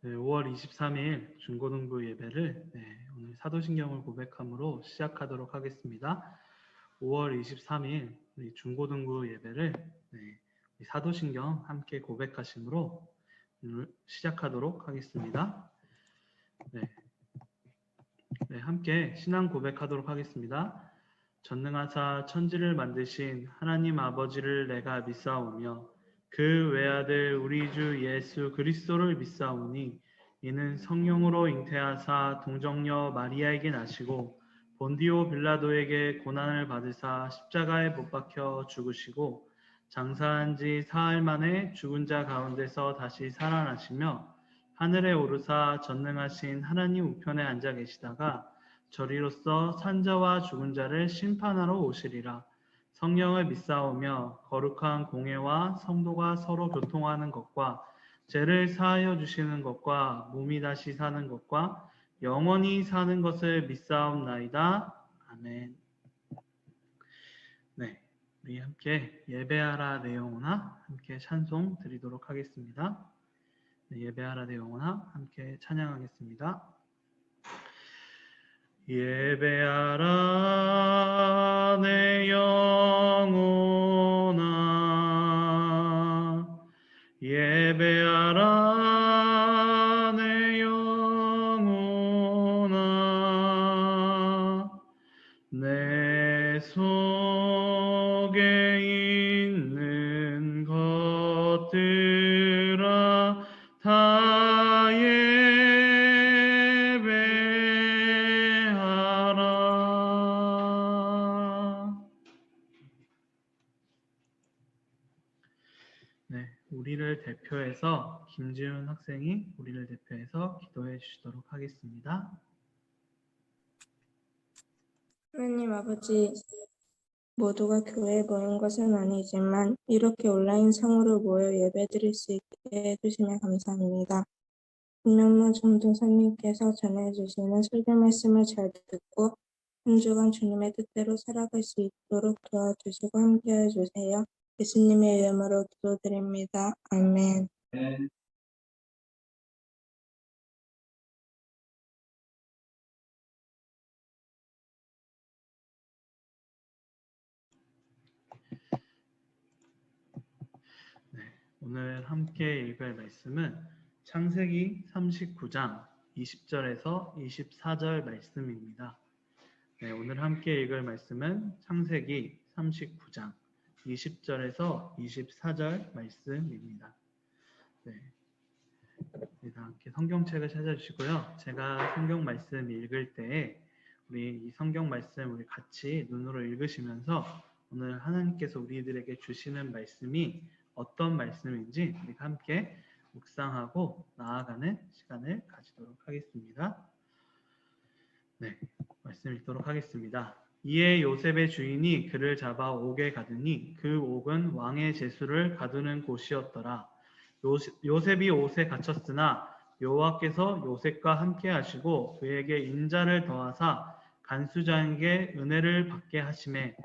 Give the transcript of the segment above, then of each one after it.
네, 5월 23일 중고등부 예배를 오늘 사도신경을 고백함으로 시작하도록 하겠습니다. 5월 23일 우리 중고등부 예배를 우리 사도신경 함께 고백하심으로 오늘 시작하도록 하겠습니다. 함께 신앙 고백하도록 하겠습니다. 전능하사 천지를 만드신 하나님 아버지를 내가 믿사오며 그 외아들 우리 주 예수 그리스도를 믿사오니 이는 성령으로 잉태하사 동정녀 마리아에게 나시고 본디오 빌라도에게 고난을 받으사 십자가에 못 박혀 죽으시고 장사한 지 사흘 만에 죽은 자 가운데서 다시 살아나시며 하늘에 오르사 전능하신 하나님 우편에 앉아 계시다가 저리로서 산자와 죽은 자를 심판하러 오시리라. 성령을 믿사오며 거룩한 공회와 성도가 서로 교통하는 것과 죄를 사하여 주시는 것과 몸이 다시 사는 것과 영원히 사는 것을 믿사옵나이다. 아멘. 네, 우리 함께 예배하라 내 영혼아 함께 찬송 드리도록 하겠습니다. 네, 예배하라 내 영혼아 함께 찬양하겠습니다. 예배하라 내 영혼아 예배하라 내 영혼아 내 속에 있는 것들아 다 예배하라. 네, 우리를 대표해서 김지훈 학생이 우리를 대표해서 기도해 주시도록 하겠습니다. 하나님 아버지, 모두가 교회에 모인 것은 아니지만 이렇게 온라인상으로 모여 예배드릴 수 있게 해주시면 감사합니다. 김명무 전도사님께서 전해주시는 설교 말씀을 잘 듣고 한 주간 주님의 뜻대로 살아갈 수 있도록 도와주시고 함께해 주세요. 예수님의 이름으로 기도드립니다. 아멘. 오늘 함께 읽을 말씀은 창세기 39장 20절에서 24절 말씀입니다. 네, 오늘 함께 읽을 말씀은 창세기 39장 20절에서 24절 말씀입니다. 네, 우리 함께 성경책을 찾아주시고요. 제가 성경 말씀 읽을 때에 우리 이 성경 말씀 우리 같이 눈으로 읽으시면서 오늘 하나님께서 우리들에게 주시는 말씀이 어떤 말씀인지 우리가 함께 묵상하고 나아가는 시간을 가지도록 하겠습니다. 네, 말씀 읽도록 하겠습니다. 이에 요셉의 주인이 그를 잡아 옥에 가두니 그 옥은 왕의 제수를 가두는 곳이었더라. 요셉이 옷에 갇혔으나 여호와께서 요셉과 함께 하시고 그에게 인자를 더하사 간수장에게 은혜를 받게 하시매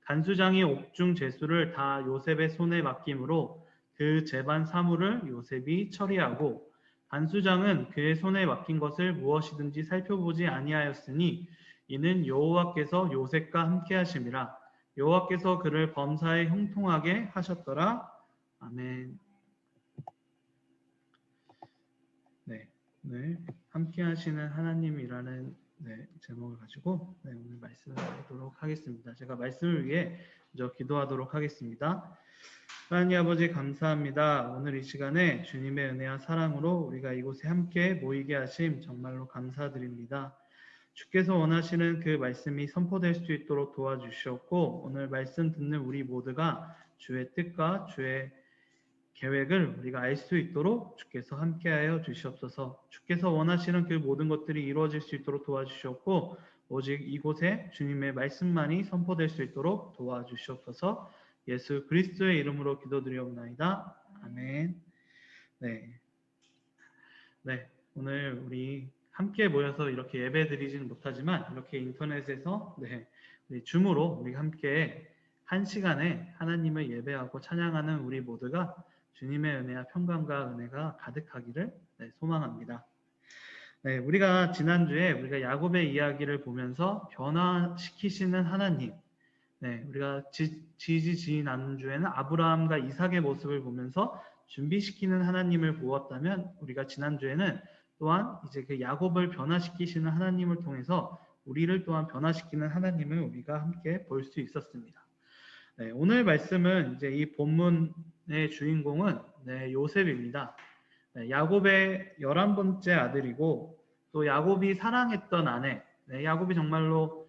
간수장이 옥중 제수를 다 요셉의 손에 맡김으로 그 재반 사물을 요셉이 처리하고 간수장은 그의 손에 맡긴 것을 무엇이든지 살펴보지 아니하였으니 이는 여호와께서 요셉과 함께 하심이라. 여호와께서 그를 범사에 형통하게 하셨더라. 아멘. 네, 오늘 함께 하시는 하나님이라는 제목을 가지고 오늘 말씀을 드리도록 하겠습니다. 제가 말씀을 위해 먼저 기도하도록 하겠습니다. 하나님 아버지 감사합니다. 오늘 이 시간에 주님의 은혜와 사랑으로 우리가 이곳에 함께 모이게 하심 정말로 감사드립니다. 주께서 원하시는 그 말씀이 선포될 수 있도록 도와주시었고 오늘 말씀 듣는 우리 모두가 주의 뜻과 주의 계획을 우리가 알 수 있도록 주께서 함께하여 주시옵소서. 주께서 원하시는 그 모든 것들이 이루어질 수 있도록 도와주시옵고 오직 이곳에 주님의 말씀만이 선포될 수 있도록 도와주시옵소서. 예수 그리스도의 이름으로 기도드리옵나이다. 아멘. 네, 오늘 우리 함께 모여서 이렇게 예배드리지는 못하지만 이렇게 인터넷에서 우리 줌으로 우리 함께 한 시간에 하나님을 예배하고 찬양하는 우리 모두가 주님의 은혜와 평강과 은혜가 가득하기를 네, 소망합니다. 네, 우리가 지난주에 우리가 야곱의 이야기를 보면서 변화시키시는 하나님, 네, 우리가 지난주에는 아브라함과 이삭의 모습을 보면서 준비시키는 하나님을 보았다면, 우리가 지난주에는 또한 이제 그 야곱을 변화시키시는 하나님을 통해서 우리를 또한 변화시키는 하나님을 우리가 함께 볼 수 있었습니다. 네, 오늘 말씀은 이제 이 본문의 주인공은 요셉입니다. 네, 야곱의 11번째 아들이고 또 야곱이 사랑했던 아내, 야곱이 정말로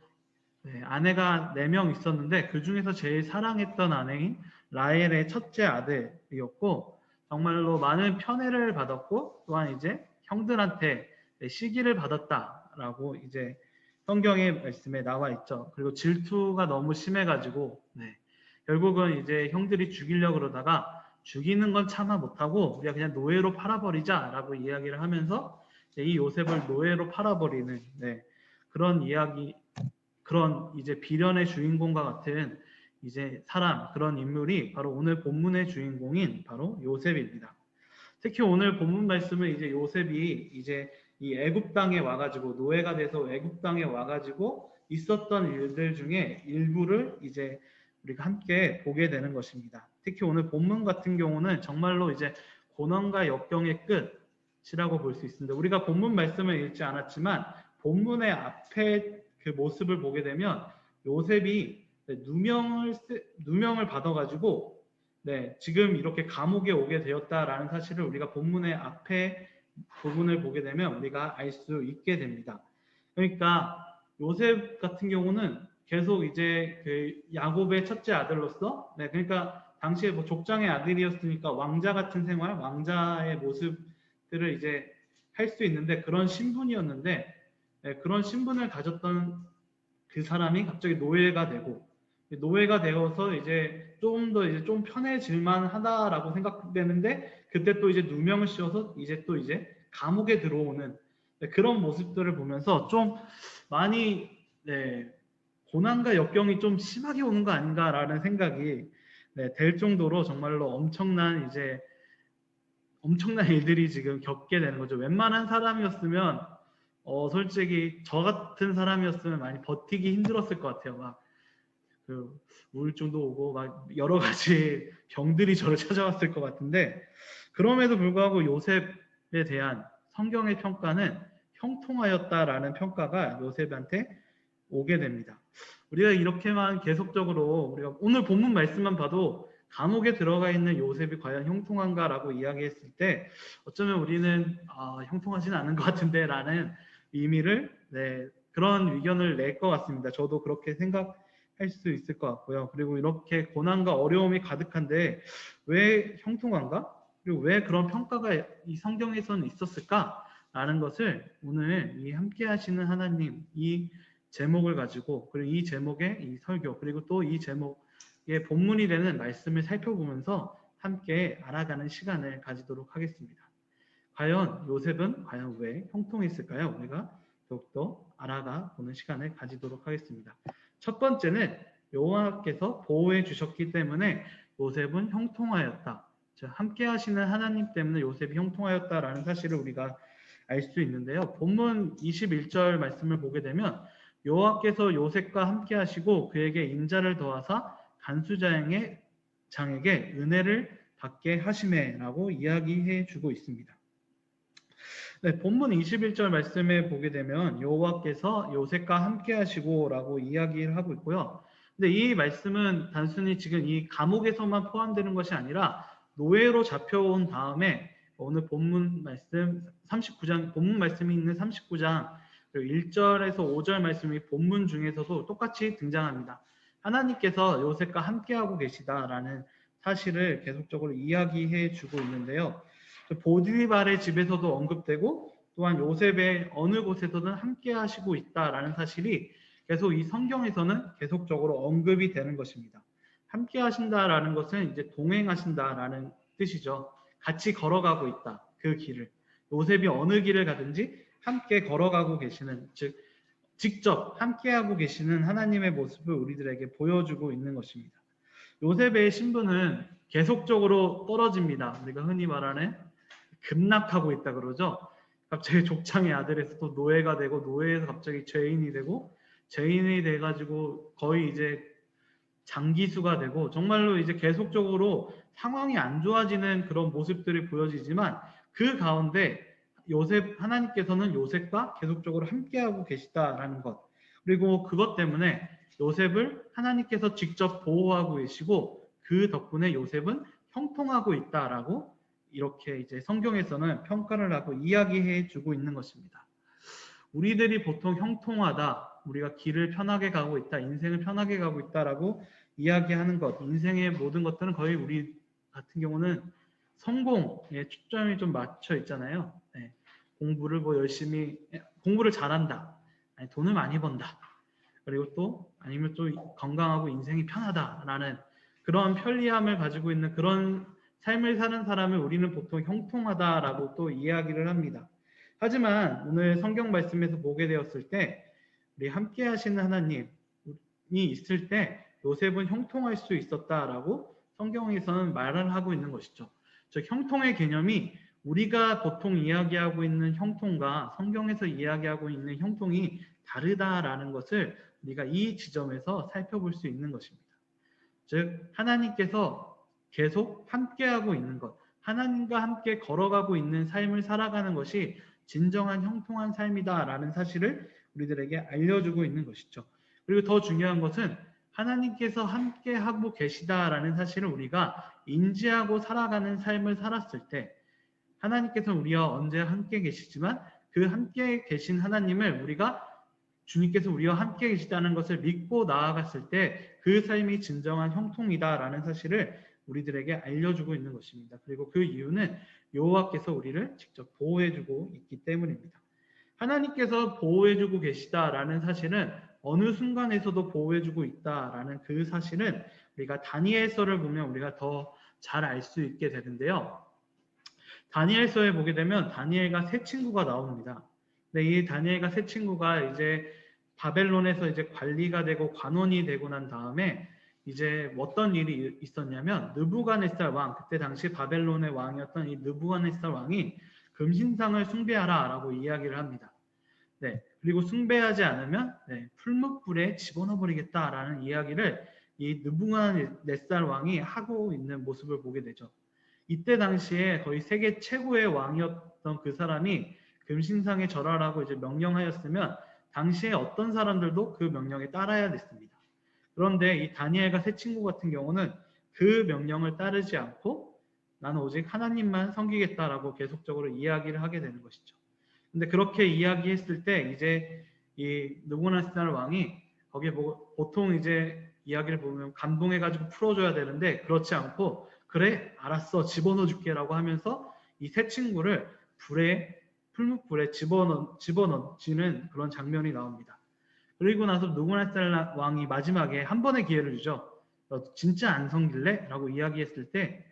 아내가 4명 있었는데 그 중에서 제일 사랑했던 아내인 라헬의 첫째 아들이었고 정말로 많은 편애를 받았고 또한 이제 형들한테 시기를 받았다라고 이제 성경의 말씀에 나와 있죠. 그리고 질투가 너무 심해가지고 결국은 이제 형들이 죽이려고 그러다가 죽이는 건 참아 못하고 우리가 그냥 노예로 팔아버리자라고 이야기를 하면서 이 요셉을 노예로 팔아버리는 그런 이야기, 그런 이제 비련의 주인공과 같은 이제 사람, 그런 인물이 바로 오늘 본문의 주인공인 바로 요셉입니다. 특히 오늘 본문 말씀은 이제 요셉이 이제 이 애굽 땅에 와가지고 노예가 돼서 애굽 땅에 와가지고 있었던 일들 중에 일부를 이제 우리가 함께 보게 되는 것입니다. 특히 오늘 본문 같은 경우는 정말로 이제 고난과 역경의 끝이라고 볼 수 있습니다. 우리가 본문 말씀을 읽지 않았지만 본문의 앞에 그 모습을 보게 되면 요셉이 누명을 받아가지고 지금 이렇게 감옥에 오게 되었다라는 사실을 우리가 본문의 앞에 부분을 보게 되면 우리가 알 수 있게 됩니다. 그러니까 요셉 같은 경우는 계속 이제 그 야곱의 첫째 아들로서 그러니까 당시에 뭐 족장의 아들이었으니까 왕자 같은 생활, 왕자의 모습들을 이제 할 수 있는데 그런 신분이었는데 그런 신분을 가졌던 그 사람이 갑자기 노예가 되어서 이제 좀 편해질만 하다라고 생각되는데 그때 또 이제 누명을 씌워서 이제 감옥에 들어오는 그런 모습들을 보면서 좀 많이 고난과 역경이 좀 심하게 오는 거 아닌가라는 생각이 될 정도로 정말로 엄청난 일들이 지금 겪게 되는 거죠. 웬만한 사람이었으면 솔직히 저 같은 사람이었으면 많이 버티기 힘들었을 것 같아요. 막 그 우울증도 오고 막 여러 가지 병들이 저를 찾아왔을 것 같은데 그럼에도 불구하고 요셉에 대한 성경의 평가는 형통하였다라는 평가가 요셉한테 오게 됩니다. 우리가 이렇게만 계속적으로 우리가 오늘 본문 말씀만 봐도 감옥에 들어가 있는 요셉이 과연 형통한가라고 이야기했을 때 어쩌면 우리는 형통하진 않은 것 같은데 라는 의미를 그런 의견을 낼 것 같습니다. 저도 그렇게 생각할 수 있을 것 같고요. 그리고 이렇게 고난과 어려움이 가득한데 왜 형통한가? 그리고 왜 그런 평가가 이 성경에서는 있었을까? 라는 것을 오늘 이 함께 하시는 하나님 이 제목을 가지고 그리고 이 제목의 이 설교 그리고 또 이 제목의 본문이 되는 말씀을 살펴보면서 함께 알아가는 시간을 가지도록 하겠습니다. 과연 요셉은 과연 왜 형통했을까요? 우리가 더욱더 알아가 보는 시간을 가지도록 하겠습니다. 첫 번째는 여호와께서 보호해 주셨기 때문에 요셉은 형통하였다. 즉 함께 하시는 하나님 때문에 요셉이 형통하였다라는 사실을 우리가 알 수 있는데요. 본문 21절 말씀을 보게 되면 여호와께서 요셉과 함께 하시고 그에게 인자를 더하사 간수장에게 은혜를 받게 하시매라고 이야기해 주고 있습니다. 본문 21절 말씀에 보게 되면 여호와께서 요셉과 함께 하시고라고 이야기를 하고 있고요. 근데 이 말씀은 단순히 지금 이 감옥에서만 포함되는 것이 아니라 노예로 잡혀온 다음에 오늘 본문 말씀 39장 본문 말씀이 있는 39장 1절에서 5절 말씀이 본문 중에서도 똑같이 등장합니다. 하나님께서 요셉과 함께하고 계시다라는 사실을 계속적으로 이야기해 주고 있는데요. 보디발의 집에서도 언급되고 또한 요셉의 어느 곳에서든 함께 하시고 있다라는 사실이 계속 이 성경에서는 계속적으로 언급이 되는 것입니다. 함께 하신다라는 것은 이제 동행하신다라는 뜻이죠. 같이 걸어가고 있다. 그 길을. 요셉이 어느 길을 가든지 함께 걸어가고 계시는, 즉 직접 함께하고 계시는 하나님의 모습을 우리들에게 보여주고 있는 것입니다. 요셉의 신분은 계속적으로 떨어집니다. 우리가 흔히 말하는 급락하고 있다 그러죠. 갑자기 족장의 아들에서 또 노예가 되고 노예에서 갑자기 죄인이 되고 죄인이 돼가지고 거의 이제 장기수가 되고 정말로 이제 계속적으로 상황이 안 좋아지는 그런 모습들이 보여지지만 그 가운데 하나님께서는 요셉과 계속적으로 함께하고 계시다라는 것, 그리고 그것 때문에 요셉을 하나님께서 직접 보호하고 계시고 그 덕분에 요셉은 형통하고 있다라고 이렇게 이제 성경에서는 평가를 하고 이야기해 주고 있는 것입니다. 우리들이 보통 형통하다, 우리가 길을 편하게 가고 있다, 인생을 편하게 가고 있다라고 이야기하는 것, 인생의 모든 것들은 거의 우리 같은 경우는 성공에 초점이 좀 맞춰 있잖아요. 네. 공부를 열심히, 공부를 잘한다, 아니, 돈을 많이 번다, 그리고 또 아니면 또 건강하고 인생이 편하다라는 그런 편리함을 가지고 있는 그런 삶을 사는 사람을 우리는 보통 형통하다라고 또 이야기를 합니다. 하지만 오늘 성경 말씀에서 보게 되었을 때 우리 함께 하시는 하나님이 있을 때 요셉은 형통할 수 있었다라고 성경에서는 말을 하고 있는 것이죠. 즉 형통의 개념이 우리가 보통 이야기하고 있는 형통과 성경에서 이야기하고 있는 형통이 다르다라는 것을 우리가 이 지점에서 살펴볼 수 있는 것입니다. 즉 하나님께서 계속 함께하고 있는 것, 하나님과 함께 걸어가고 있는 삶을 살아가는 것이 진정한 형통한 삶이다라는 사실을 우리들에게 알려주고 있는 것이죠. 그리고 더 중요한 것은 하나님께서 함께하고 계시다라는 사실을 우리가 인지하고 살아가는 삶을 살았을 때 하나님께서는 우리와 언제 함께 계시지만 그 함께 계신 하나님을 우리가 주님께서 우리와 함께 계시다는 것을 믿고 나아갔을 때 그 삶이 진정한 형통이다라는 사실을 우리들에게 알려주고 있는 것입니다. 그리고 그 이유는 여호와께서 우리를 직접 보호해주고 있기 때문입니다. 하나님께서 보호해주고 계시다라는 사실은 어느 순간에서도 보호해주고 있다라는 그 사실은 우리가 다니엘서를 보면 우리가 더 잘 알 수 있게 되는데요. 다니엘서에 보게 되면 다니엘과 세 친구가 나옵니다. 근데 이 다니엘과 세 친구가 이제 바벨론에서 이제 관리가 되고 관원이 되고 난 다음에 이제 어떤 일이 있었냐면 느부갓네살 왕, 그때 당시 바벨론의 왕이었던 이 느부갓네살 왕이 금신상을 숭배하라라고 이야기를 합니다. 네, 그리고 숭배하지 않으면 풀무불에 집어넣어 버리겠다라는 이야기를 이 느부갓네살 왕이 하고 있는 모습을 보게 되죠. 이때 당시에 거의 세계 최고의 왕이었던 그 사람이 금신상에 절하라고 이제 명령하였으면 당시에 어떤 사람들도 그 명령에 따라야 됐습니다. 그런데 이 다니엘과 세 친구 같은 경우는 그 명령을 따르지 않고 나는 오직 하나님만 섬기겠다라고 계속적으로 이야기를 하게 되는 것이죠. 근데 그렇게 이야기했을 때 이제 이 느부갓네살 왕이 거기에 보통 이제 이야기를 보면 감동해가지고 풀어줘야 되는데 그렇지 않고 그래 알았어 집어넣어 줄게라고 하면서 이 세 친구를 풀무불에 집어넣지는 그런 장면이 나옵니다. 그리고 나서 느부갓네살 왕이 마지막에 한 번의 기회를 주죠. 너 진짜 안 섬길래? 라고 이야기했을 때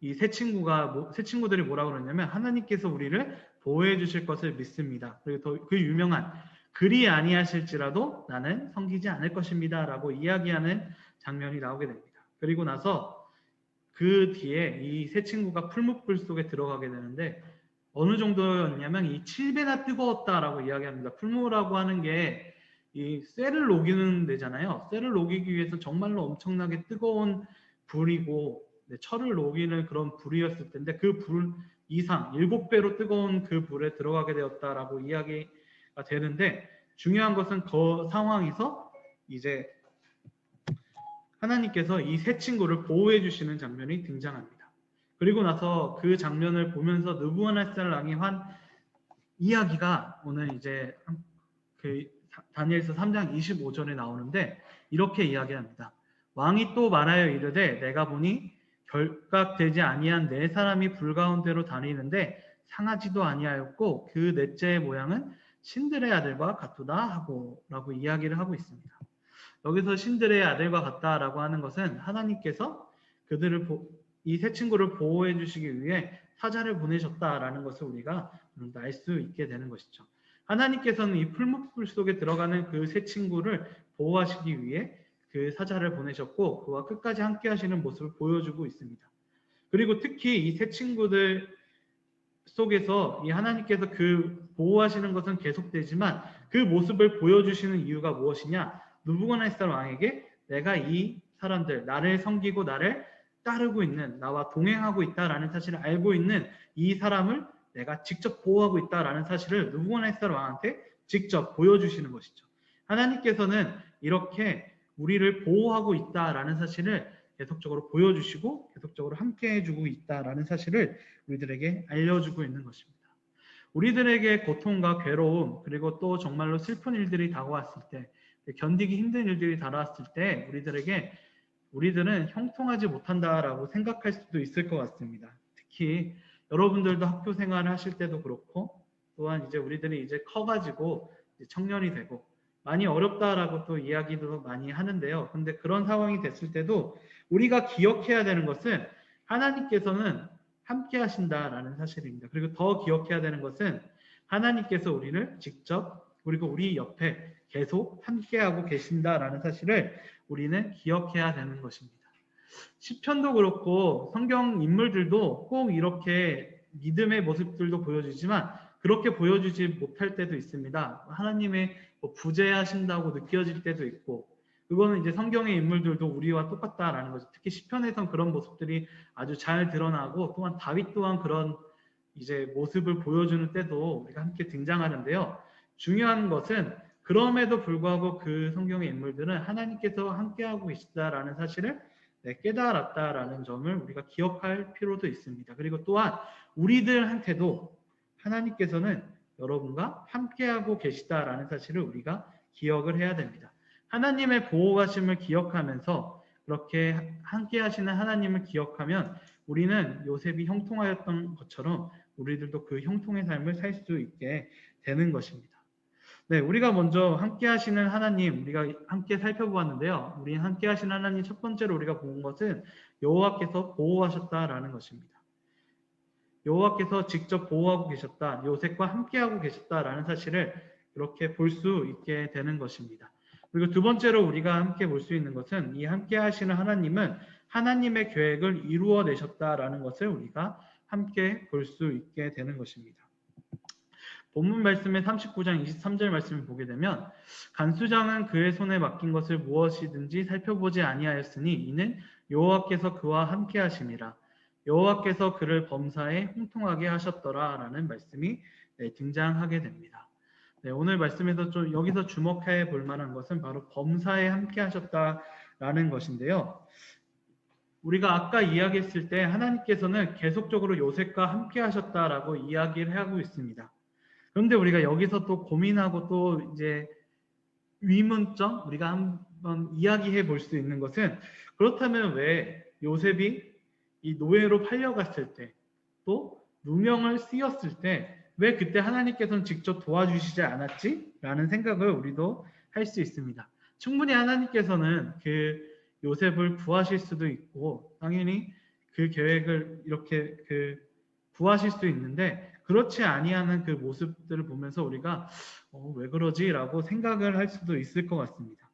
이 세 친구들이 뭐라고 그러냐면 하나님께서 우리를 보호해 주실 것을 믿습니다. 그리고 그 유명한 그리 아니하실지라도 나는 섬기지 않을 것입니다. 라고 이야기하는 장면이 나오게 됩니다. 그리고 나서 그 뒤에 이 세 친구가 풀무불 속에 들어가게 되는데 어느 정도였냐면 이 7배나 뜨거웠다라고 이야기합니다. 풀무라고 하는 게 이 쇠를 녹이는 데잖아요. 쇠를 녹이기 위해서 정말로 엄청나게 뜨거운 불이고 철을 녹이는 그런 불이었을 텐데 그 불 이상 7배로 뜨거운 그 불에 들어가게 되었다라고 이야기가 되는데 중요한 것은 그 상황에서 이제 하나님께서 이 세 친구를 보호해 주시는 장면이 등장합니다. 그리고 나서 그 장면을 보면서 느부갓네살 왕이 한 이야기가 오늘 이제 그 다니엘서 3장 25절에 나오는데 이렇게 이야기합니다. 왕이 또 말하여 이르되 내가 보니 결각되지 아니한 네 사람이 불 가운데로 다니는데 상하지도 아니하였고 그 넷째의 모양은 신들의 아들과 같도다 하고 라고 이야기를 하고 있습니다. 여기서 신들의 아들과 같다라고 하는 것은 하나님께서 이 세 친구를 보호해 주시기 위해 사자를 보내셨다라는 것을 우리가 알 수 있게 되는 것이죠. 하나님께서는 이 풀무불 속에 들어가는 그 세 친구를 보호하시기 위해 그 사자를 보내셨고 그와 끝까지 함께 하시는 모습을 보여주고 있습니다. 그리고 특히 이 세 친구들 속에서 이 하나님께서 그 보호하시는 것은 계속되지만 그 모습을 보여주시는 이유가 무엇이냐? 느부갓네살 왕에게 내가 이 사람들, 나를 섬기고 나를 따르고 있는, 나와 동행하고 있다라는 사실을 알고 있는 이 사람을 내가 직접 보호하고 있다라는 사실을 느부갓네살 왕한테 직접 보여주시는 것이죠. 하나님께서는 이렇게 우리를 보호하고 있다라는 사실을 계속적으로 보여주시고 계속적으로 함께 해주고 있다라는 사실을 우리들에게 알려주고 있는 것입니다. 우리들에게 고통과 괴로움 그리고 또 정말로 슬픈 일들이 다가왔을 때, 견디기 힘든 일들이 다가왔을 때 우리들은 형통하지 못한다라고 생각할 수도 있을 것 같습니다. 특히 여러분들도 학교 생활을 하실 때도 그렇고, 또한 이제 우리들이 이제 커가지고 이제 청년이 되고 많이 어렵다라고 또 이야기도 많이 하는데요. 근데 그런 상황이 됐을 때도 우리가 기억해야 되는 것은 하나님께서는 함께 하신다라는 사실입니다. 그리고 더 기억해야 되는 것은 하나님께서 우리를 직접 그리고 우리 옆에 계속 함께하고 계신다라는 사실을 우리는 기억해야 되는 것입니다. 시편도 그렇고 성경 인물들도 꼭 이렇게 믿음의 모습들도 보여주지만 그렇게 보여주지 못할 때도 있습니다. 하나님의 부재하신다고 느껴질 때도 있고, 그거는 이제 성경의 인물들도 우리와 똑같다라는 거죠. 특히 시편에선 그런 모습들이 아주 잘 드러나고, 또한 다윗 또한 그런 이제 모습을 보여주는 때도 우리가 함께 등장하는데요. 중요한 것은 그럼에도 불구하고 그 성경의 인물들은 하나님께서 함께하고 계시다라는 사실을 깨달았다라는 점을 우리가 기억할 필요도 있습니다. 그리고 또한 우리들한테도 하나님께서는 여러분과 함께하고 계시다라는 사실을 우리가 기억을 해야 됩니다. 하나님의 보호하심을 기억하면서 그렇게 함께 하시는 하나님을 기억하면 우리는 요셉이 형통하였던 것처럼 우리들도 그 형통의 삶을 살 수 있게 되는 것입니다. 네, 우리가 먼저 함께 하시는 하나님, 우리가 함께 살펴보았는데요. 우리 함께 하시는 하나님 첫 번째로 우리가 본 것은 여호와께서 보호하셨다라는 것입니다. 여호와께서 직접 보호하고 계셨다, 요셉과 함께하고 계셨다라는 사실을 이렇게 볼 수 있게 되는 것입니다. 그리고 두 번째로 우리가 함께 볼 수 있는 것은 이 함께 하시는 하나님은 하나님의 계획을 이루어내셨다라는 것을 우리가 함께 볼 수 있게 되는 것입니다. 본문 말씀의 39장 23절 말씀을 보게 되면 간수장은 그의 손에 맡긴 것을 무엇이든지 살펴보지 아니하였으니 이는 여호와께서 그와 함께 하심이라. 여호와께서 그를 범사에 형통하게 하셨더라 라는 말씀이 등장하게 됩니다. 네, 오늘 말씀에서 좀 여기서 주목해 볼 만한 것은 바로 범사에 함께 하셨다라는 것인데요. 우리가 아까 이야기했을 때 하나님께서는 계속적으로 요셉과 함께 하셨다라고 이야기를 하고 있습니다. 그런데 우리가 여기서 또 고민하고 또 이제 의문점 우리가 한번 이야기해 볼 수 있는 것은, 그렇다면 왜 요셉이 이 노예로 팔려갔을 때 또 누명을 쓰였을 때 왜 그때 하나님께서는 직접 도와주시지 않았지? 라는 생각을 우리도 할 수 있습니다. 충분히 하나님께서는 그 요셉을 구하실 수도 있고 당연히 그 계획을 이렇게 구하실 수 있는데, 그렇지 아니하는 그 모습들을 보면서 우리가 왜 그러지? 라고 생각을 할 수도 있을 것 같습니다.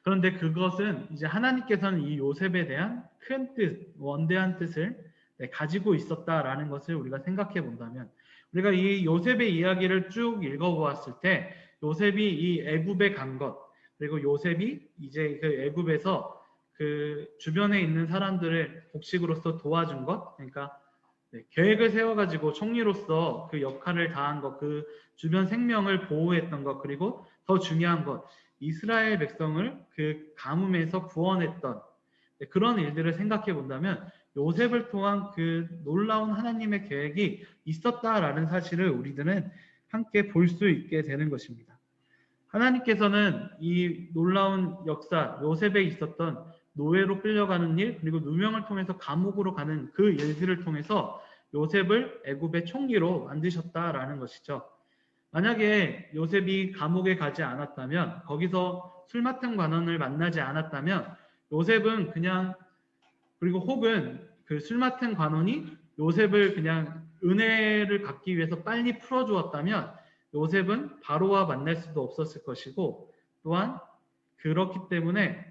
그런데 그것은 이제 하나님께서는 이 요셉에 대한 큰 뜻, 원대한 뜻을 가지고 있었다라는 것을 우리가 생각해 본다면, 우리가 이 요셉의 이야기를 쭉 읽어보았을 때 요셉이 이 애굽에 간 것, 그리고 요셉이 이제 그 애굽에서 그 주변에 있는 사람들을 곡식으로서 도와준 것, 그러니까 계획을 세워가지고 총리로서 그 역할을 다한 것, 그 주변 생명을 보호했던 것, 그리고 더 중요한 것, 이스라엘 백성을 그 가뭄에서 구원했던 그런 일들을 생각해 본다면 요셉을 통한 그 놀라운 하나님의 계획이 있었다라는 사실을 우리들은 함께 볼 수 있게 되는 것입니다. 하나님께서는 이 놀라운 역사, 요셉에 있었던 노예로 끌려가는 일, 그리고 누명을 통해서 감옥으로 가는 그 일들을 통해서 요셉을 애굽의 총리로 만드셨다라는 것이죠. 만약에 요셉이 감옥에 가지 않았다면, 거기서 술 맡은 관원을 만나지 않았다면 요셉은 그냥, 그리고 혹은 그 술 맡은 관원이 요셉을 그냥 은혜를 갖기 위해서 빨리 풀어주었다면 요셉은 바로와 만날 수도 없었을 것이고, 또한 그렇기 때문에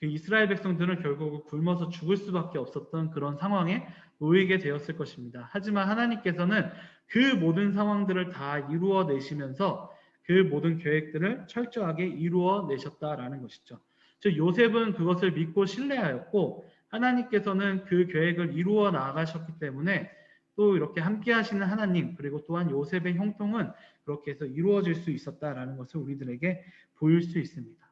그 이스라엘 백성들은 결국 굶어서 죽을 수밖에 없었던 그런 상황에 놓이게 되었을 것입니다. 하지만 하나님께서는 그 모든 상황들을 다 이루어내시면서 그 모든 계획들을 철저하게 이루어내셨다라는 것이죠. 즉 요셉은 그것을 믿고 신뢰하였고 하나님께서는 그 계획을 이루어 나가셨기 때문에 또 이렇게 함께 하시는 하나님, 그리고 또한 요셉의 형통은 그렇게 해서 이루어질 수 있었다라는 것을 우리들에게 보일 수 있습니다.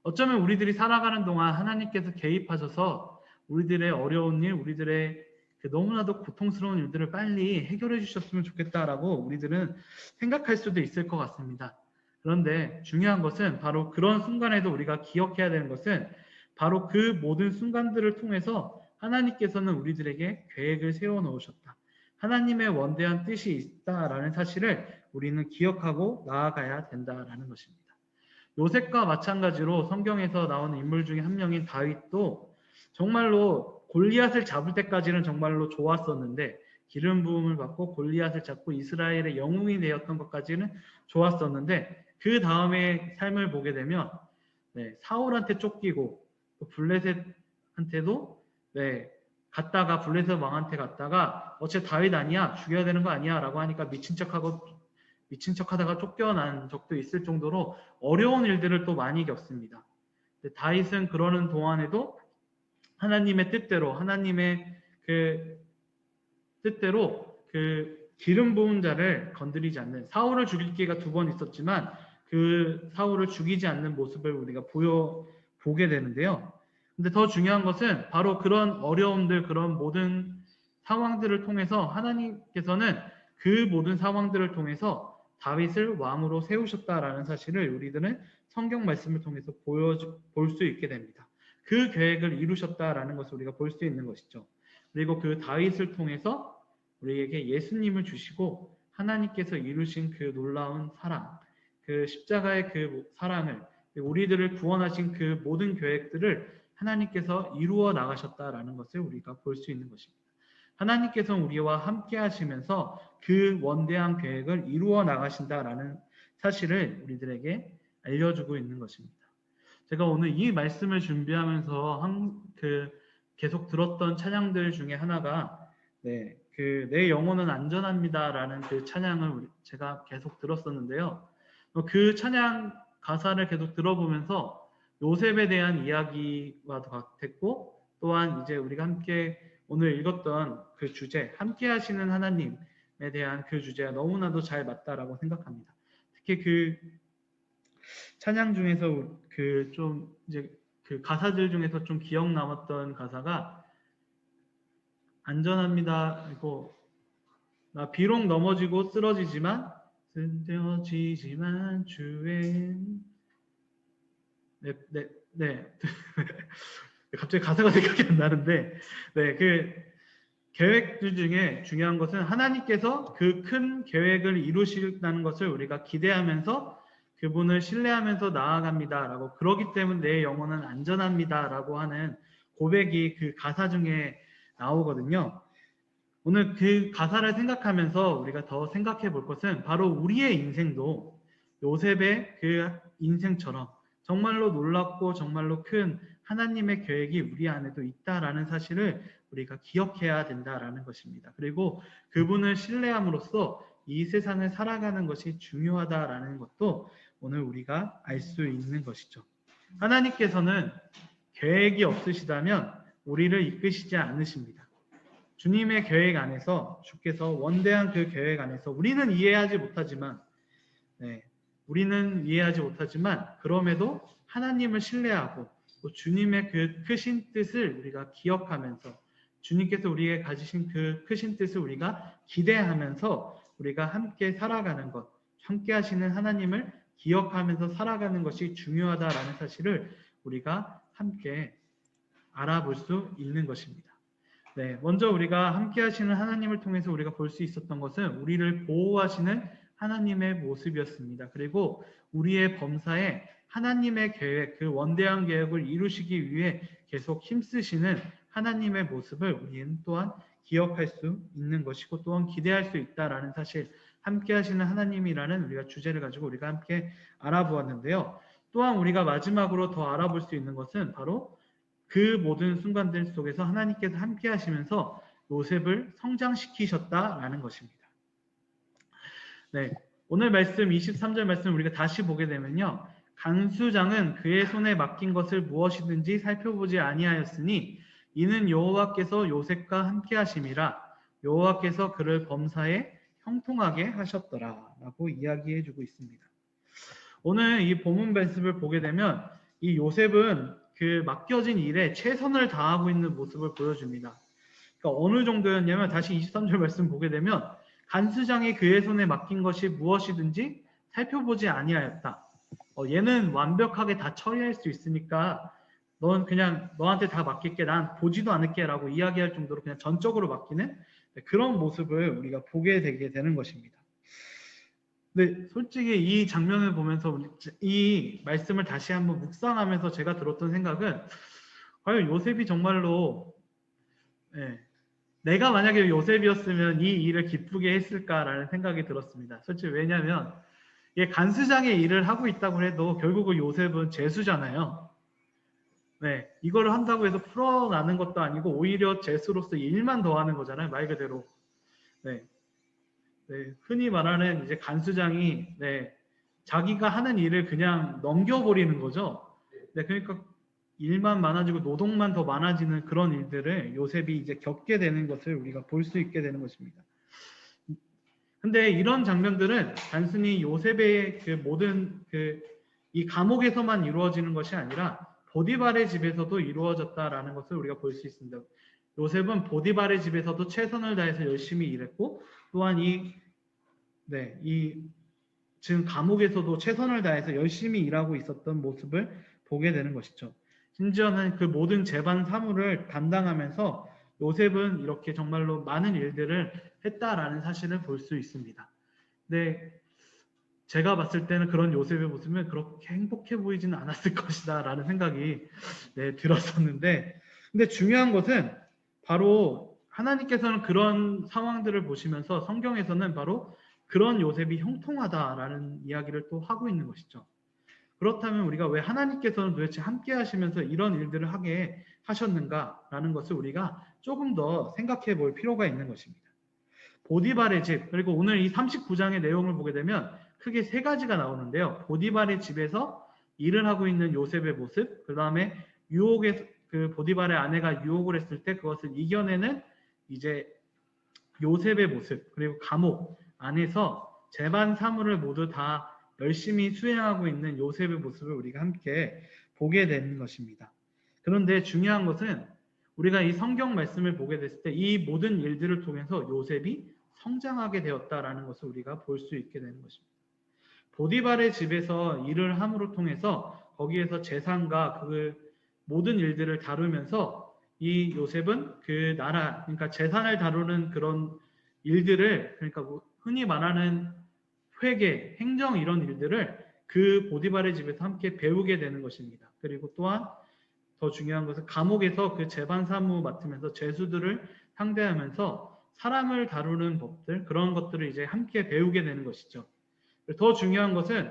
어쩌면 우리들이 살아가는 동안 하나님께서 개입하셔서 우리들의 어려운 일, 우리들의 그 너무나도 고통스러운 일들을 빨리 해결해 주셨으면 좋겠다라고 우리들은 생각할 수도 있을 것 같습니다. 그런데 중요한 것은 바로 그런 순간에도 우리가 기억해야 되는 것은 바로 그 모든 순간들을 통해서 하나님께서는 우리들에게 계획을 세워 놓으셨다. 하나님의 원대한 뜻이 있다라는 사실을 우리는 기억하고 나아가야 된다라는 것입니다. 요셉과 마찬가지로 성경에서 나오는 인물 중에 한 명인 다윗도 정말로 골리앗을 잡을 때까지는 정말로 좋았었는데 기름 부음을 받고 골리앗을 잡고 이스라엘의 영웅이 되었던 것까지는 좋았었는데 그 다음에 삶을 보게 되면 사울한테 쫓기고 또 블레셋한테도 갔다가 블레셋 왕한테 갔다가 어째 다윗 아니야? 죽여야 되는 거 아니야? 라고 하니까 미친 척하다가 쫓겨난 적도 있을 정도로 어려운 일들을 또 많이 겪습니다. 다윗은 그러는 동안에도 하나님의 뜻대로 그 기름 부은 자를 건드리지 않는, 사울을 죽일 기회가 2번 있었지만 그 사울을 죽이지 않는 모습을 우리가 보게 되는데요. 근데 더 중요한 것은 바로 그런 어려움들, 그런 모든 상황들을 통해서 하나님께서는 그 모든 상황들을 통해서 다윗을 왕으로 세우셨다라는 사실을 우리들은 성경 말씀을 통해서 볼 수 있게 됩니다. 그 계획을 이루셨다라는 것을 우리가 볼 수 있는 것이죠. 그리고 그 다윗을 통해서 우리에게 예수님을 주시고 하나님께서 이루신 그 놀라운 사랑, 그 십자가의 그 사랑을, 우리들을 구원하신 그 모든 계획들을 하나님께서 이루어 나가셨다라는 것을 우리가 볼 수 있는 것입니다. 하나님께서 우리와 함께 하시면서 그 원대한 계획을 이루어 나가신다라는 사실을 우리들에게 알려주고 있는 것입니다. 제가 오늘 이 말씀을 준비하면서 계속 들었던 찬양들 중에 하나가 내 영혼은 안전합니다라는 그 찬양을 제가 계속 들었었는데요. 그 찬양 가사를 계속 들어보면서 요셉에 대한 이야기와도 같았고, 또한 이제 우리가 함께 오늘 읽었던 그 주제, 함께 하시는 하나님에 대한 그 주제가 너무나도 잘 맞다라고 생각합니다. 특히 그 찬양 중에서 그 가사들 중에서 좀 기억 남았던 가사가 안전합니다. 그리고 나 비록 넘어지고 쓰러지지만 주엔 갑자기 가사가 생각이 안 나는데 그 계획들 중에 중요한 것은 하나님께서 그 큰 계획을 이루신다는 것을 우리가 기대하면서 그분을 신뢰하면서 나아갑니다라고, 그러기 때문에 내 영혼은 안전합니다라고 하는 고백이 그 가사 중에 나오거든요. 오늘 그 가사를 생각하면서 우리가 더 생각해 볼 것은 바로 우리의 인생도 요셉의 그 인생처럼 정말로 놀랍고 정말로 큰 하나님의 계획이 우리 안에도 있다라는 사실을 우리가 기억해야 된다라는 것입니다. 그리고 그분을 신뢰함으로써 이 세상을 살아가는 것이 중요하다라는 것도 오늘 우리가 알 수 있는 것이죠. 하나님께서는 계획이 없으시다면 우리를 이끄시지 않으십니다. 주님의 계획 안에서, 주께서 원대한 그 계획 안에서 우리는 이해하지 못하지만 그럼에도 하나님을 신뢰하고 또 주님의 그 크신 뜻을 우리가 기억하면서, 주님께서 우리에게 가지신 그 크신 뜻을 우리가 기대하면서 우리가 함께 살아가는 것, 함께 하시는 하나님을 기억하면서 살아가는 것이 중요하다라는 사실을 우리가 함께 알아볼 수 있는 것입니다. 먼저 우리가 함께 하시는 하나님을 통해서 우리가 볼 수 있었던 것은 우리를 보호하시는 하나님의 모습이었습니다. 그리고 우리의 범사에 하나님의 계획, 그 원대한 계획을 이루시기 위해 계속 힘쓰시는 하나님의 모습을 우리는 또한 기억할 수 있는 것이고 또한 기대할 수 있다라는 사실, 함께 하시는 하나님이라는 우리가 주제를 가지고 우리가 함께 알아보았는데요. 또한 우리가 마지막으로 더 알아볼 수 있는 것은 바로 그 모든 순간들 속에서 하나님께서 함께 하시면서 요셉을 성장시키셨다라는 것입니다. 네, 오늘 말씀 23절 말씀 우리가 다시 보게 되면요. 간수장은 그의 손에 맡긴 것을 무엇이든지 살펴보지 아니하였으니 이는 여호와께서 요셉과 함께 하심이라 여호와께서 그를 범사에 형통하게 하셨더라 라고 이야기해 주고 있습니다. 오늘 이 본문 말씀을 보게 되면 이 요셉은 그 맡겨진 일에 최선을 다하고 있는 모습을 보여줍니다. 그러니까 어느 정도였냐면 다시 23절 말씀 보게 되면 간수장이 그의 손에 맡긴 것이 무엇이든지 살펴보지 아니하였다. 얘는 완벽하게 다 처리할 수 있으니까 넌 그냥 너한테 다 맡길게. 난 보지도 않을게 라고 이야기할 정도로 그냥 전적으로 맡기는 그런 모습을 우리가 보게 되게 되는 것입니다. 근데 솔직히 이 장면을 보면서 이 말씀을 다시 한번 묵상하면서 제가 들었던 생각은 과연 요셉이 정말로 내가 만약에 요셉이었으면 이 일을 기쁘게 했을까라는 생각이 들었습니다. 솔직히 왜냐하면 간수장의 일을 하고 있다고 해도 결국은 요셉은 죄수잖아요. 네, 이거를 한다고 해서 풀어나는 것도 아니고 오히려 죄수로서 일만 더 하는 거잖아요. 말 그대로. 네, 흔히 말하는 이제 간수장이 자기가 하는 일을 그냥 넘겨버리는 거죠. 네, 그러니까 일만 많아지고 노동만 더 많아지는 그런 일들을 요셉이 이제 겪게 되는 것을 우리가 볼 수 있게 되는 것입니다. 근데 이런 장면들은 단순히 요셉의 그 모든 이 감옥에서만 이루어지는 것이 아니라 보디발의 집에서도 이루어졌다라는 것을 우리가 볼 수 있습니다. 요셉은 보디발의 집에서도 최선을 다해서 열심히 일했고 또한 지금 감옥에서도 최선을 다해서 열심히 일하고 있었던 모습을 보게 되는 것이죠. 심지어는 그 모든 재반 사무를 담당하면서 요셉은 이렇게 정말로 많은 일들을 했다라는 사실을 볼 수 있습니다. 근데 제가 봤을 때는 그런 요셉의 모습은 그렇게 행복해 보이지는 않았을 것이다 라는 생각이 들었었는데, 근데 중요한 것은 바로 하나님께서는 그런 상황들을 보시면서 성경에서는 바로 그런 요셉이 형통하다라는 이야기를 또 하고 있는 것이죠. 그렇다면 우리가 왜 하나님께서는 도대체 함께 하시면서 이런 일들을 하게 하셨는가라는 것을 우리가 조금 더 생각해 볼 필요가 있는 것입니다. 보디발의 집, 그리고 오늘 이 39장의 내용을 보게 되면 크게 세 가지가 나오는데요. 보디발의 집에서 일을 하고 있는 요셉의 모습, 그 다음에 그 보디발의 아내가 유혹을 했을 때 그것을 이겨내는 이제 요셉의 모습, 그리고 감옥 안에서 재반 사무를 모두 다 열심히 수행하고 있는 요셉의 모습을 우리가 함께 보게 되는 것입니다. 그런데 중요한 것은 우리가 이 성경 말씀을 보게 됐을 때 이 모든 일들을 통해서 요셉이 성장하게 되었다라는 것을 우리가 볼 수 있게 되는 것입니다. 보디발의 집에서 일을 함으로 통해서 거기에서 재산과 그 모든 일들을 다루면서 이 요셉은 그 나라, 그러니까 재산을 다루는 그런 일들을, 그러니까 흔히 말하는 회계, 행정 이런 일들을 그 보디발의 집에서 함께 배우게 되는 것입니다. 그리고 또한 더 중요한 것은 감옥에서 그 재반 사무 맡으면서 죄수들을 상대하면서 사람을 다루는 법들, 그런 것들을 이제 함께 배우게 되는 것이죠. 더 중요한 것은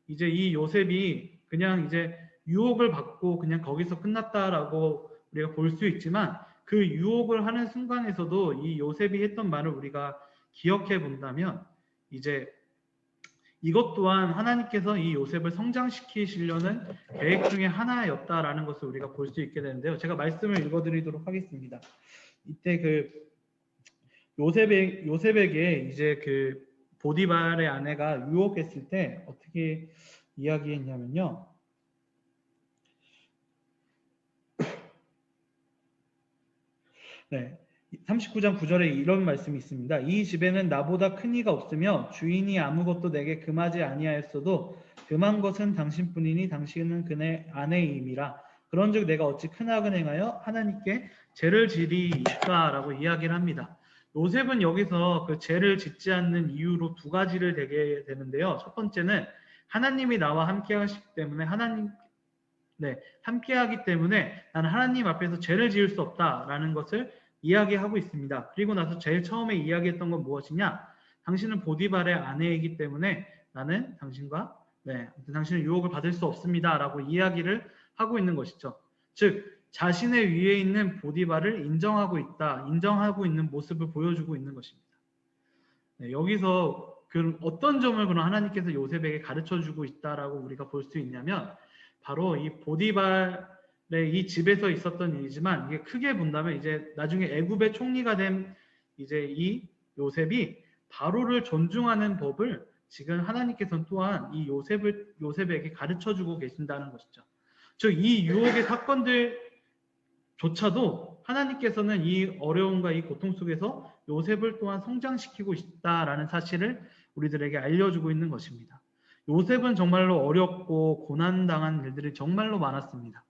이제 이 요셉이 그냥 이제 유혹을 받고 그냥 거기서 끝났다라고 우리가 볼 수 있지만 그 유혹을 하는 순간에서도 이 요셉이 했던 말을 우리가 기억해 본다면 이제 이것 또한 하나님께서 이 요셉을 성장시키시려는 계획 중에 하나였다라는 것을 우리가 볼 수 있게 되는데요. 제가 말씀을 읽어드리도록 하겠습니다. 이때 그 요셉에게 이제 그 보디발의 아내가 유혹했을 때 어떻게 이야기했냐면요. 네. 39장 9절에 이런 말씀이 있습니다. 이 집에는 나보다 큰 이가 없으며 주인이 아무것도 내게 금하지 아니하였어도 금한 것은 당신뿐이니 당신은 그네 아내임이라. 그런즉 내가 어찌 큰 악을 행하여 하나님께 죄를 지리이까라고 이야기를 합니다. 요셉은 여기서 그 죄를 짓지 않는 이유로 두 가지를 대게 되는데요. 첫 번째는 하나님이 나와 함께 하시기 때문에 함께하기 때문에 나는 하나님 앞에서 죄를 지을 수 없다라는 것을 이야기하고 있습니다. 그리고 나서 제일 처음에 이야기했던 건 무엇이냐? 당신은 보디발의 아내이기 때문에 나는 당신을 유혹을 받을 수 없습니다라고 이야기를 하고 있는 것이죠. 즉 자신의 위에 있는 보디발을 인정하고 있는 모습을 보여주고 있는 것입니다. 네, 여기서 어떤 점을 그럼 하나님께서 요셉에게 가르쳐주고 있다라고 우리가 볼 수 있냐면 바로 이 보디발의 이 집에서 있었던 일이지만 이게 크게 본다면 이제 나중에 애굽의 총리가 된 이제 이 요셉이 바로를 존중하는 법을 지금 하나님께서는 또한 이 요셉에게 가르쳐주고 계신다는 것이죠. 즉 이 유혹의 사건들조차도 하나님께서는 이 어려움과 이 고통 속에서 요셉을 또한 성장시키고 있다라는 사실을 우리들에게 알려주고 있는 것입니다. 요셉은 정말로 어렵고 고난당한 일들이 정말로 많았습니다.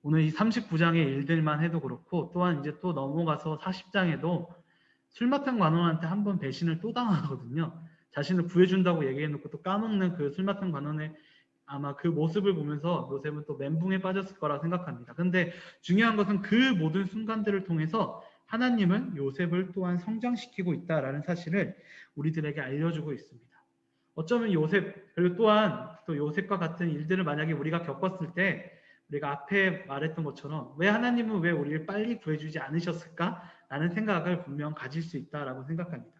오늘 이 39장의 일들만 해도 그렇고 또한 이제 또 넘어가서 40장에도 술 맡은 관원한테 한번 배신을 또 당하거든요. 자신을 구해준다고 얘기해놓고 또 까먹는 그 술 맡은 관원의 아마 그 모습을 보면서 요셉은 또 멘붕에 빠졌을 거라 생각합니다. 근데 중요한 것은 그 모든 순간들을 통해서 하나님은 요셉을 또한 성장시키고 있다라는 사실을 우리들에게 알려주고 있습니다. 어쩌면 요셉, 그리고 또한 또 요셉과 같은 일들을 만약에 우리가 겪었을 때 우리가 앞에 말했던 것처럼 왜 하나님은 왜 우리를 빨리 구해주지 않으셨을까라는 생각을 분명 가질 수 있다라고 생각합니다.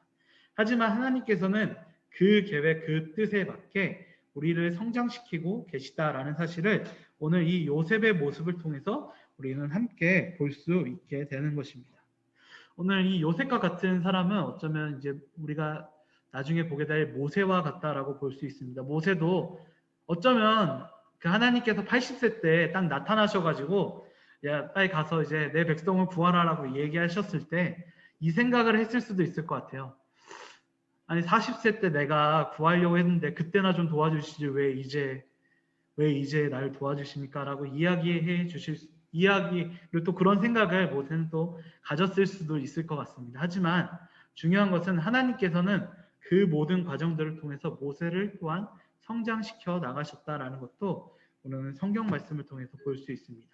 하지만 하나님께서는 그 계획, 그 뜻에 맞게 우리를 성장시키고 계시다라는 사실을 오늘 이 요셉의 모습을 통해서 우리는 함께 볼 수 있게 되는 것입니다. 오늘 이 요셉과 같은 사람은 어쩌면 이제 우리가 나중에 보게 될 모세와 같다라고 볼 수 있습니다. 모세도 어쩌면 그 하나님께서 80세 때 딱 나타나셔가지고 야 빨리 가서 이제 내 백성을 구하라라고 얘기하셨을 때 이 생각을 했을 수도 있을 것 같아요. 아니 40세 때 내가 구하려고 했는데 그때나 좀 도와주시지 왜 이제 날 도와주십니까? 라고 이야기를 또 그런 생각을 모세는 또 가졌을 수도 있을 것 같습니다. 하지만 중요한 것은 하나님께서는 그 모든 과정들을 통해서 모세를 또한 성장시켜 나가셨다라는 것도 오늘 성경 말씀을 통해서 볼 수 있습니다.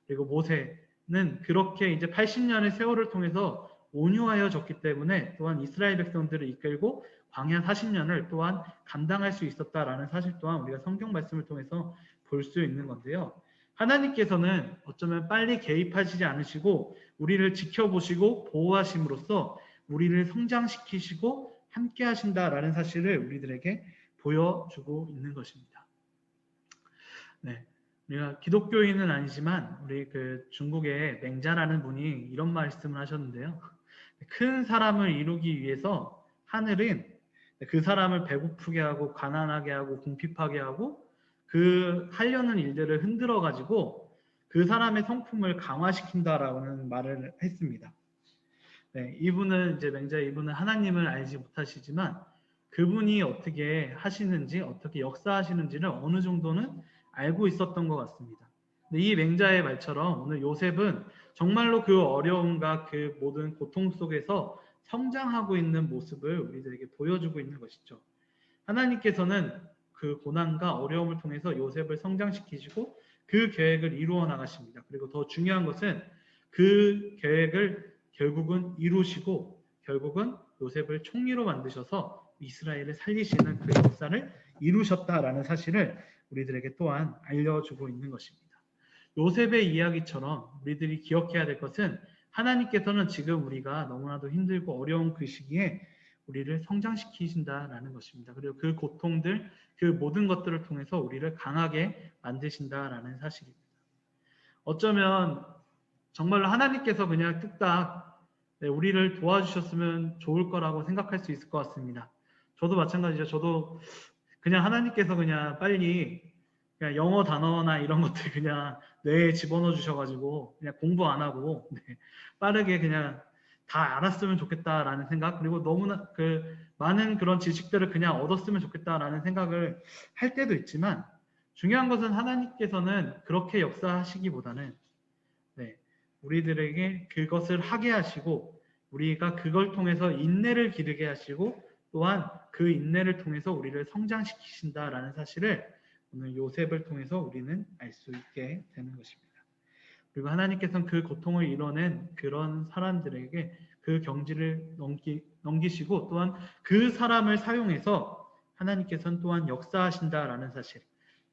그리고 모세는 그렇게 이제 80년의 세월을 통해서 온유하여 졌기 때문에 또한 이스라엘 백성들을 이끌고 광야 40년을 또한 감당할 수 있었다라는 사실 또한 우리가 성경 말씀을 통해서 볼 수 있는 건데요. 하나님께서는 어쩌면 빨리 개입하시지 않으시고 우리를 지켜보시고 보호하심으로써 우리를 성장시키시고 함께 하신다라는 사실을 우리들에게 보여주고 있는 것입니다. 네. 우리가 기독교인은 아니지만 우리 그 중국의 맹자라는 분이 이런 말씀을 하셨는데요. 큰 사람을 이루기 위해서 하늘은 그 사람을 배고프게 하고 가난하게 하고 궁핍하게 하고 그 하려는 일들을 흔들어 가지고 그 사람의 성품을 강화시킨다라는 말을 했습니다. 네, 이분은 이제 맹자 이분은 하나님을 알지 못하시지만 그분이 어떻게 하시는지 어떻게 역사하시는지를 어느 정도는 알고 있었던 것 같습니다. 근데 이 맹자의 말처럼 오늘 요셉은 정말로 그 어려움과 그 모든 고통 속에서 성장하고 있는 모습을 우리들에게 보여주고 있는 것이죠. 하나님께서는 그 고난과 어려움을 통해서 요셉을 성장시키시고 그 계획을 이루어 나가십니다. 그리고 더 중요한 것은 그 계획을 결국은 이루시고 결국은 요셉을 총리로 만드셔서 이스라엘을 살리시는 그 역사를 이루셨다라는 사실을 우리들에게 또한 알려주고 있는 것입니다. 요셉의 이야기처럼 우리들이 기억해야 될 것은 하나님께서는 지금 우리가 너무나도 힘들고 어려운 그 시기에 우리를 성장시키신다라는 것입니다. 그리고 그 고통들, 그 모든 것들을 통해서 우리를 강하게 만드신다라는 사실입니다. 어쩌면 정말로 하나님께서 그냥 뚝딱 우리를 도와주셨으면 좋을 거라고 생각할 수 있을 것 같습니다. 저도 마찬가지죠. 저도 그냥 하나님께서 그냥 빨리 그냥 영어 단어나 이런 것들 그냥 뇌에 집어넣어 주셔가지고 그냥 공부 안 하고 빠르게 그냥 다 알았으면 좋겠다라는 생각, 그리고 너무나 그 많은 그런 지식들을 그냥 얻었으면 좋겠다라는 생각을 할 때도 있지만 중요한 것은 하나님께서는 그렇게 역사하시기보다는 우리들에게 그것을 하게 하시고 우리가 그걸 통해서 인내를 기르게 하시고 또한 그 인내를 통해서 우리를 성장시키신다라는 사실을 오늘 요셉을 통해서 우리는 알 수 있게 되는 것입니다. 그리고 하나님께서는 그 고통을 이뤄낸 그런 사람들에게 그 경지를 넘기시고 또한 그 사람을 사용해서 하나님께서는 또한 역사하신다라는 사실,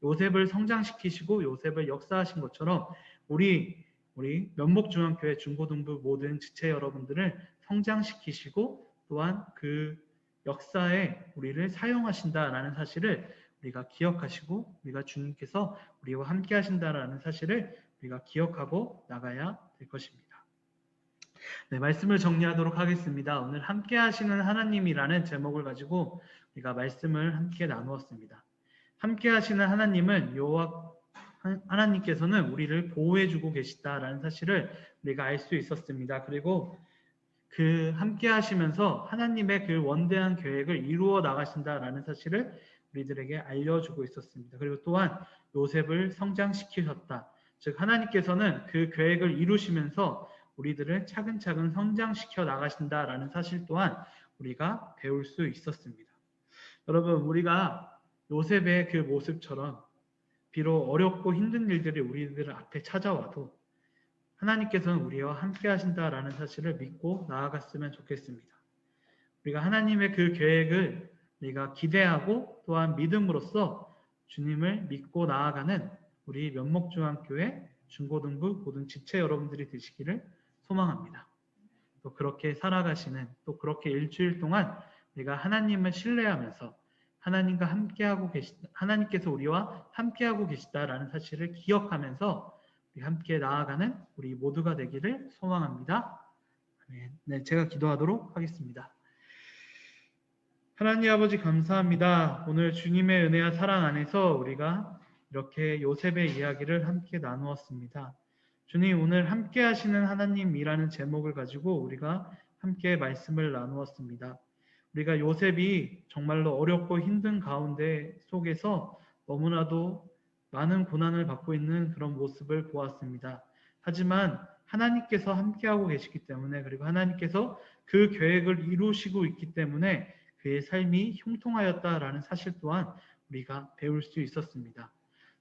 요셉을 성장시키시고 요셉을 역사하신 것처럼 우리 우리 면목중앙교회 중고등부 모든 지체 여러분들을 성장시키시고 또한 그 역사에 우리를 사용하신다라는 사실을 우리가 기억하시고 우리가 주님께서 우리와 함께 하신다라는 사실을 우리가 기억하고 나가야 될 것입니다. 네, 말씀을 정리하도록 하겠습니다. 오늘 함께 하시는 하나님이라는 제목을 가지고 우리가 말씀을 함께 나누었습니다. 함께 하시는 하나님은 여호와 하나님께서는 우리를 보호해주고 계시다라는 사실을 우리가 알 수 있었습니다. 그리고 그 함께 하시면서 하나님의 그 원대한 계획을 이루어 나가신다라는 사실을 우리들에게 알려주고 있었습니다. 그리고 또한 요셉을 성장시키셨다. 즉 하나님께서는 그 계획을 이루시면서 우리들을 차근차근 성장시켜 나가신다라는 사실 또한 우리가 배울 수 있었습니다. 여러분, 우리가 요셉의 그 모습처럼 비록 어렵고 힘든 일들이 우리들 앞에 찾아와도 하나님께서는 우리와 함께 하신다라는 사실을 믿고 나아갔으면 좋겠습니다. 우리가 하나님의 그 계획을 우리가 기대하고 또한 믿음으로써 주님을 믿고 나아가는 우리 면목중앙교회 중고등부 모든 지체 여러분들이 되시기를 소망합니다. 또 그렇게 살아가시는, 또 그렇게 일주일 동안 우리가 하나님을 신뢰하면서 하나님과 함께하고 하나님께서 우리와 함께하고 계시다라는 사실을 기억하면서 우리 함께 나아가는 우리 모두가 되기를 소망합니다. 네, 제가 기도하도록 하겠습니다. 하나님 아버지 감사합니다. 오늘 주님의 은혜와 사랑 안에서 우리가 이렇게 요셉의 이야기를 함께 나누었습니다. 주님, 오늘 함께 하시는 하나님이라는 제목을 가지고 우리가 함께 말씀을 나누었습니다. 우리가 요셉이 정말로 어렵고 힘든 가운데 속에서 너무나도 많은 고난을 받고 있는 그런 모습을 보았습니다. 하지만 하나님께서 함께하고 계시기 때문에, 그리고 하나님께서 그 계획을 이루시고 있기 때문에 그의 삶이 형통하였다라는 사실 또한 우리가 배울 수 있었습니다.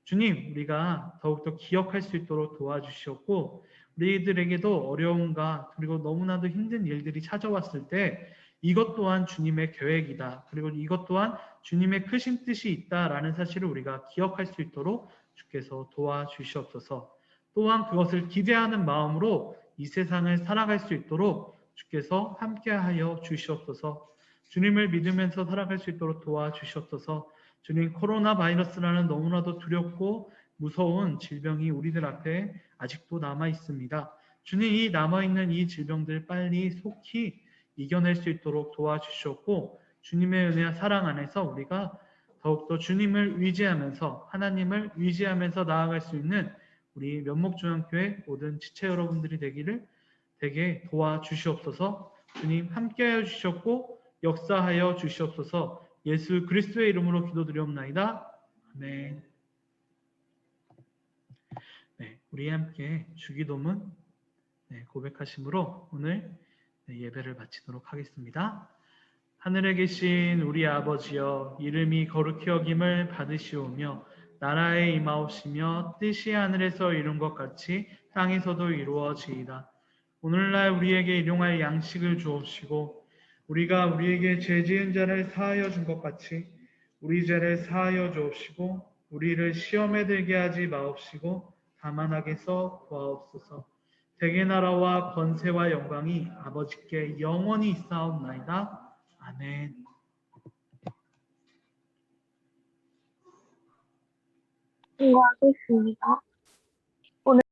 주님, 우리가 더욱더 기억할 수 있도록 도와주시었고, 우리들에게도 어려움과 그리고 너무나도 힘든 일들이 찾아왔을 때 이것 또한 주님의 계획이다, 그리고 이것 또한 주님의 크신 뜻이 있다라는 사실을 우리가 기억할 수 있도록 주께서 도와주시옵소서. 또한 그것을 기대하는 마음으로 이 세상을 살아갈 수 있도록 주께서 함께하여 주시옵소서. 주님을 믿으면서 살아갈 수 있도록 도와주시옵소서. 주님, 코로나 바이러스라는 너무나도 두렵고 무서운 질병이 우리들 앞에 아직도 남아 있습니다. 주님, 이 남아있는 이 질병들 빨리 속히 이겨낼 수 있도록 도와주시옵고, 주님의 은혜와 사랑 안에서 우리가 더욱더 주님을 의지하면서, 하나님을 의지하면서 나아갈 수 있는 우리 면목중앙교회 모든 지체 여러분들이 되게 도와주시옵소서. 주님, 함께하여 주시옵고 역사하여 주시옵소서. 예수 그리스도의 이름으로 기도드리옵나이다. 아멘. 네, 우리 함께 주기도문 고백하심으로 오늘 예배를 마치도록 하겠습니다. 하늘에 계신 우리 아버지여, 이름이 거룩히 여김을 받으시오며 나라에 임하옵시며 뜻이 하늘에서 이룬 것 같이 땅에서도 이루어지이다. 오늘날 우리에게 일용할 양식을 주옵시고 우리가 우리에게 죄 지은 자를 사하여 준 것 같이 우리 죄를 사하여 주옵시고 우리를 시험에 들게 하지 마옵시고 다만 악에서 구하옵소서. 대개 나라와 권세와 영광이 아버지께 영원히 있사옵나이다. 아멘. 기도하겠습니다.